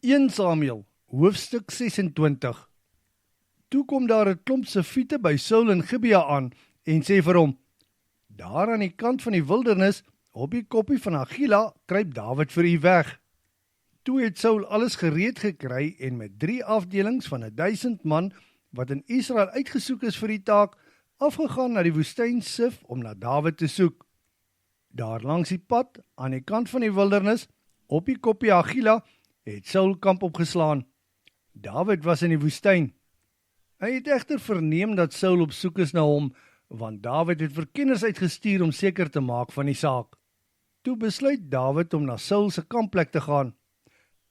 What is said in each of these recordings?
1 Samuel, hoofstuk 26. Toe kom daar 'n klomp Sefiete by Saul in Gibea aan en sê vir hom, daar aan die kant van die wildernis, op die koppie van Agila, kruip Dawid vir u weg. Toe het Saul alles gereed gekry en met 3 afdelings van 1000 man, wat in Israel uitgesoek is vir die taak, afgegaan na die woestyn Sif om na Dawid te soek. Daar langs die pad, aan die kant van die wildernis, op die koppie Agila, het Saul kamp opgeslaan. Dawid was in die woestyn. Hy het egter verneem dat Saul op soek is na hom, want Dawid het verkenners uitgestuur om seker te maak van die saak. Toe besluit Dawid om na Saul se kampplek te gaan.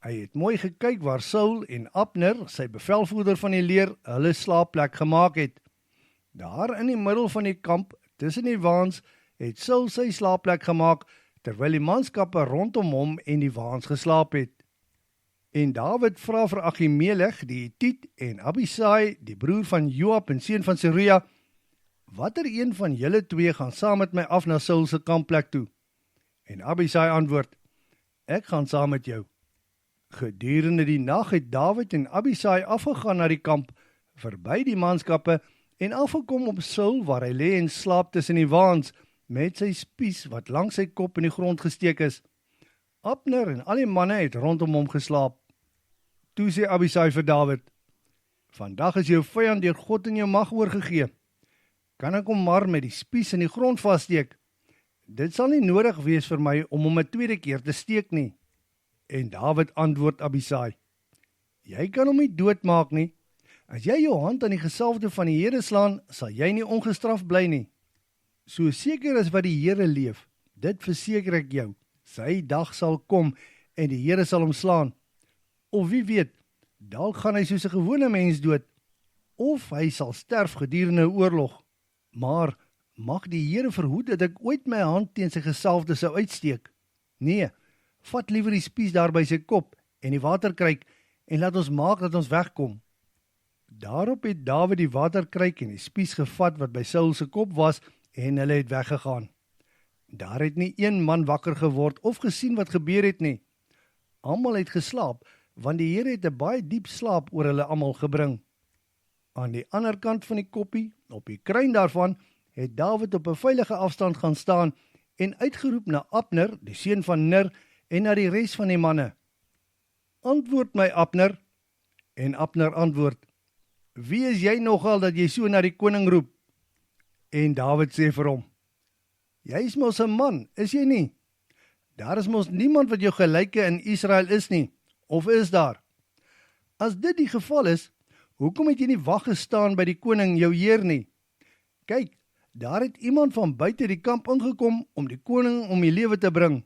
Hy het mooi gekyk waar Saul en Abner, sy bevelvoerder van die leer, hulle slaapplek gemaak het. Daar in die middel van die kamp, tussen die waans, het Saul sy slaapplek gemaak, terwyl die manskappe rondom hom en die waans geslaap het. En Dawid vra vir Achimelech, die Hetiet, en Abisai, die broer van Joab en seun van Seruja, watter een van julle twee gaan saam met my af na Saul se kampplek toe? En Abisai antwoord, ek gaan saam met jou. Gedurende die nag het Dawid en Abisai afgegaan na die kamp, verby die manskappe, en afgekom op Saul waar hy lê en slaap tussen die waans, met sy spies wat langs sy kop in die grond gesteek is. Abner en al die manne het rondom hom geslaap. Toe sê Abisai vir Dawid, vandag is jou vyand deur God in jou mag oorgegee. Kan ek hom maar met die spies in die grond vassteek? Dit sal nie nodig wees vir my om hom 'n tweede keer te steek nie. En Dawid antwoord Abisai, jy kan hom nie doodmaak nie. As jy jou hand aan die gesalfde van die Here slaan, sal jy nie ongestraf bly nie. So seker as wat die Here leef, dit verseker ek jou, sy dag sal kom en die Here sal hom slaan. Of wie weet, dalk gaan hy soos 'n gewone mens dood, of hy sal sterf gedurende 'n oorlog. Maar mag die Here verhoed dat ek ooit my hand teen sy gesalfde sou uitsteek. Nee, vat liewer die spies daar by sy kop en die waterkruik en laat ons maak dat ons wegkom. Daarop het Dawid die waterkruik en die spies gevat wat by Saul se kop was en hulle het weggegaan. Daar het nie een man wakker geword of gesien wat gebeur het nie. Almal het geslaap, want die Here het 'n baie diep slaap oor hulle almal gebring. Aan die ander kant van die koppie, op die kruin daarvan, het Dawid op 'n veilige afstand gaan staan en uitgeroep na Abner, die seun van Ner, en na die res van die manne. Antwoord my, Abner. En Abner antwoord, wie is jy nogal dat jy so na die koning roep? En Dawid sê vir hom, jy is mos 'n man, is jy nie? Daar is mos niemand wat jou gelyke in Israel is nie, of is daar? As dit die geval is, hoekom het jy nie wag gestaan by die koning jou heer nie? Kyk, daar het iemand van buite die kamp ingekom om die koning om die lewe te bring.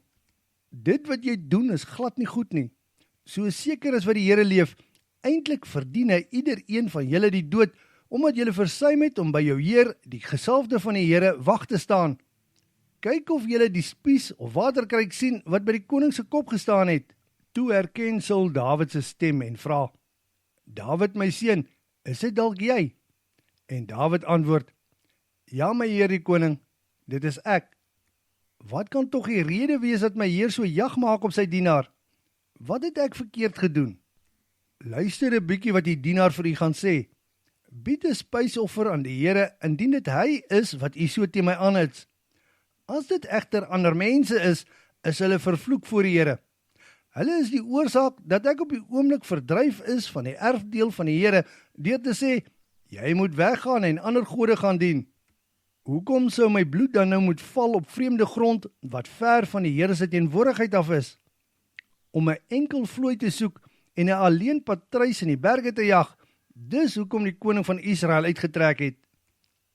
Dit wat jy doen is glad nie goed nie. So seker as wat die Here leef, eintlik verdien hy ieder een van julle die dood, omdat julle versuim het om by jou heer, die gesalfde van die Here, wag te staan. Kyk of julle die spies of waterkruik sien wat by die koning se kop gestaan het. Toe herken Saul Dawid se stem en vra, Dawid my seun, is dit dalk jy? En Dawid antwoord, ja my heer die koning, dit is ek. Wat kan tog die rede wees dat my heer so jag maak op sy dienaar? Wat het ek verkeerd gedoen? Luister 'n bietjie wat die dienaar vir u gaan sê. Bied 'n spysoffer aan die Here, indien dit hy is wat u so teen my aanhits. As dit egter ander mense is hulle vervloek voor die Here. Hulle is die oorsaak dat ek op die oomblik verdryf is van die erfdeel van die Here, deur te sê, jy moet weggaan en ander gode gaan dien. Hoekom sou my bloed dan nou moet val op vreemde grond, wat ver van die Here se teenwoordigheid af is? Om 'n enkel vlooi te soek en 'n alleen patruis in die berge te jag, dis hoekom die koning van Israel uitgetrek het.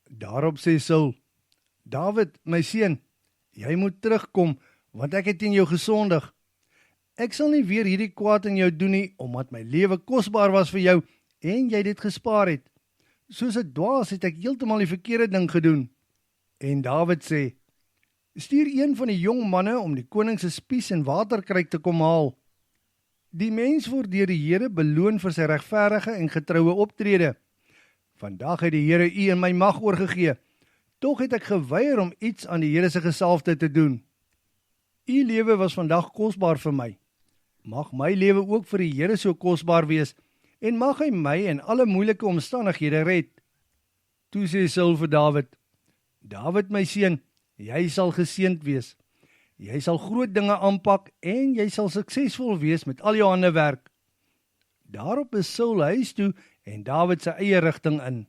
Daarop sê Saul, Dawid, my seun, jy moet terugkom, want ek het teen jou gesondig. Ek sal nie weer hierdie kwaad in jou doen nie, omdat my lewe kosbaar was vir jou, en jy dit gespaar het. Soos 'n dwaas het ek heeltemal die verkeerde ding gedoen. En Dawid sê, stuur een van die jong manne om die koning se spies en waterkruik te kom haal. Die mens word deur die Here beloon vir sy regverdige en getroue optrede. Vandag het die Here u in my mag oorgegee, tog het ek geweier om iets aan die Here se gesalfde te doen. U lewe was vandag kosbaar vir my. Mag my lewe ook vir die Here so kosbaar wees, en mag hy my in alle moeilike omstandighede red. Toe sê Saul vir Dawid, Dawid my seun, jy sal geseënd wees. Jy sal groot dinge aanpak en jy sal suksesvol wees met al jou hande werk. Daarop is Saul huis toe en Dawid sy eie rigting in.